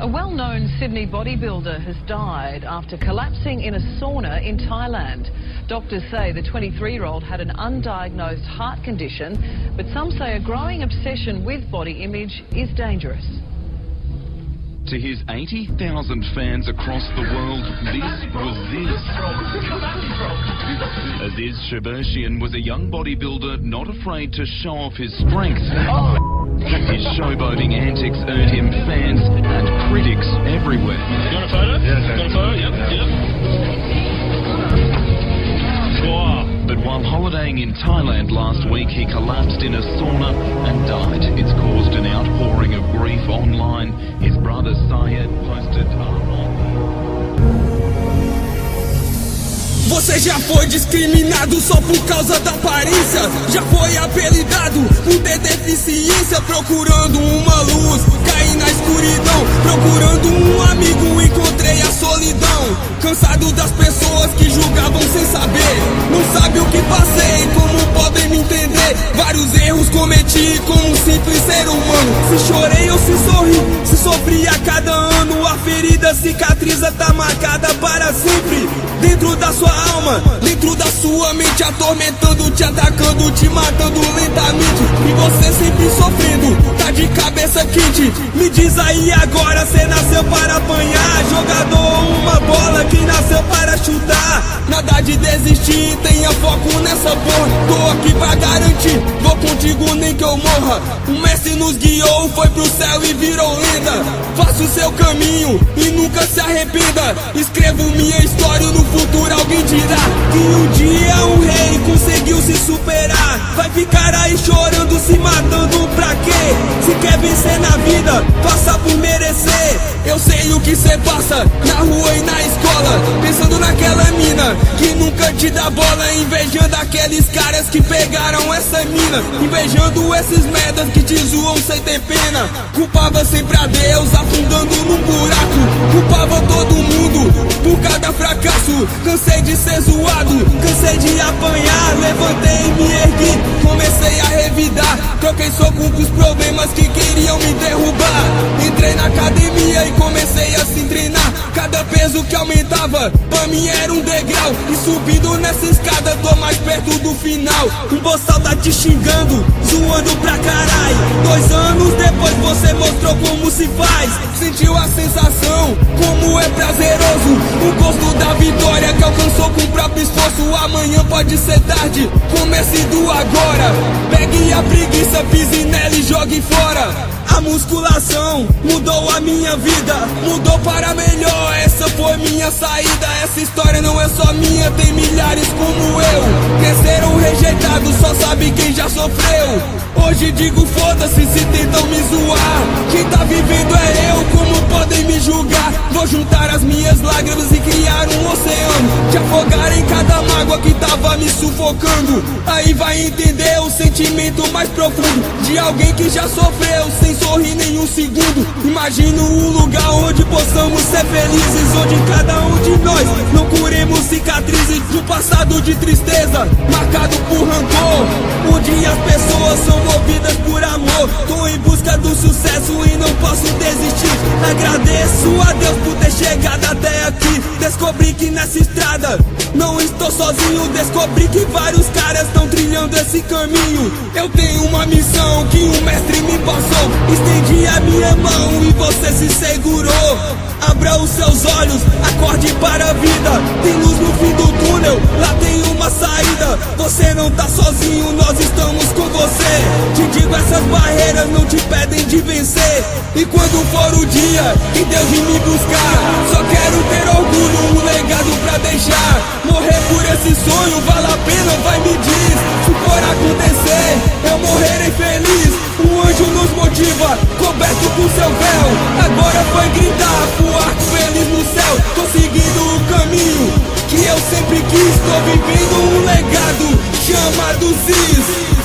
A well-known Sydney bodybuilder has died after collapsing in a sauna in Thailand. Doctors say the 23-year-old had an undiagnosed heart condition, but some say a growing obsession with body image is dangerous. To his 80,000 fans across the world, this was Ziz. Aziz Shabershian was a young bodybuilder not afraid to show off his strength. His showboating antics earned him fans and critics everywhere. You want a photo? Yeah, You want a photo? Yep. Wow. But while holidaying in Thailand last week, he collapsed in a sauna and died. It's caused an outpouring of grief online. His brother Syed posted Você já foi discriminado só por causa da aparência? Já foi apelidado por ter deficiência? Procurando uma luz, caí na escuridão. Procurando um amigo, encontrei a solidão. Cansado das pessoas que julgavam sem saber. Não sabe o que passei, como podem me entender? Vários erros cometi como um simples ser humano. Se chorei ou se sorri, se sofri a cada ano. A ferida cicatriza tá marcada para sempre. Dentro da sua alma, dentro da sua mente, atormentando, te atacando, te matando lentamente. E você sempre sofrendo, tá de cabeça quente. Me diz aí agora, cê nasceu para apanhar? Jogador, uma bola, quem nasceu para chutar? Nada de desistir, tenha foco nessa porra. Tô aqui pra garantir, vou contigo nem que eu morra. O mestre nos guiou, foi pro céu e virou lenda. Faça o seu caminho e nunca se arrependa. Escrevo minha história, no futuro alguém dirá que um dia um rei conseguiu se superar. Vai ficar aí chorando, se matando pra quê? Se quer vencer na vida, faça por merecer. Eu sei o que cê passa na rua e na escola, pensando naquela mina que nunca te dá bola, invejando aqueles caras que pegaram essa mina, invejando esses merdas que te zoam sem ter pena. Culpava sempre a Deus, afundando num buraco. Culpava todo mundo por cada fracasso. Cansei de ser zoado, cansei de apanhar. Levantei e me ergui, comecei a revidar. Troquei soco com os problemas que queriam me derrubar. Entrei na academia e comecei a se treinar. Cada peso que aumentava, pra mim era um degrau. E subindo nessa escada, tô mais perto do final. Um boçal tá te xingando, zoando pra caralho. 2 anos depois você mostrou como se faz. Sentiu a sensação, como é prazeroso. O gosto da vitória que alcançou com o próprio esforço. Amanhã pode ser tarde, comece do agora. Pegue a preguiça, pise nela e jogue fora. A musculação mudou a minha vida, mudou para melhor, essa foi minha saída. Essa história não é só minha, tem milhares como eu. Cresceram rejeitados, só sabe quem já sofreu. Hoje digo foda-se se tentam me zoar. Quem tá vivendo é eu, como podem me julgar? Vou juntar as minhas lágrimas e criar um oceano, te afogar em cada mágoa que tava me sufocando. Aí vai entender o sentimento mais profundo de alguém que já sofreu sem sorrir nem um segundo. Imagino um lugar onde possamos ser felizes, onde cada um de nós não curemos cicatrizes de um passado de tristeza, marcado por rancor, onde as pessoas são movidas por amor. Tô em busca do sucesso e não posso desistir. Agradeço a Deus por ter chegado até aqui. Descobri que nessa estrada não estou sozinho. Descobri que vários caras estão trilhando esse caminho. Eu tenho uma missão que o mestre me passou. Estendi a minha mão e você se segurou. Abra os seus olhos, acorde para a vida. Tem luz no fim do túnel, lá tem uma saída. Você não tá sozinho, nós estamos com você. Te digo, essas barreiras não te pedem de vencer. E quando for o dia que Deus vir me buscar, só quero ter orgulho, um legado pra deixar. Morrer por esse sonho, vale a pena, vai me diz. Se for acontecer, eu morrerei feliz. Um anjo nos motiva, coberto com seu véu. Agora vai gritar, voar feliz no céu. Tô seguindo o caminho que eu sempre quis. Tô vivendo um legado chamado Ziz.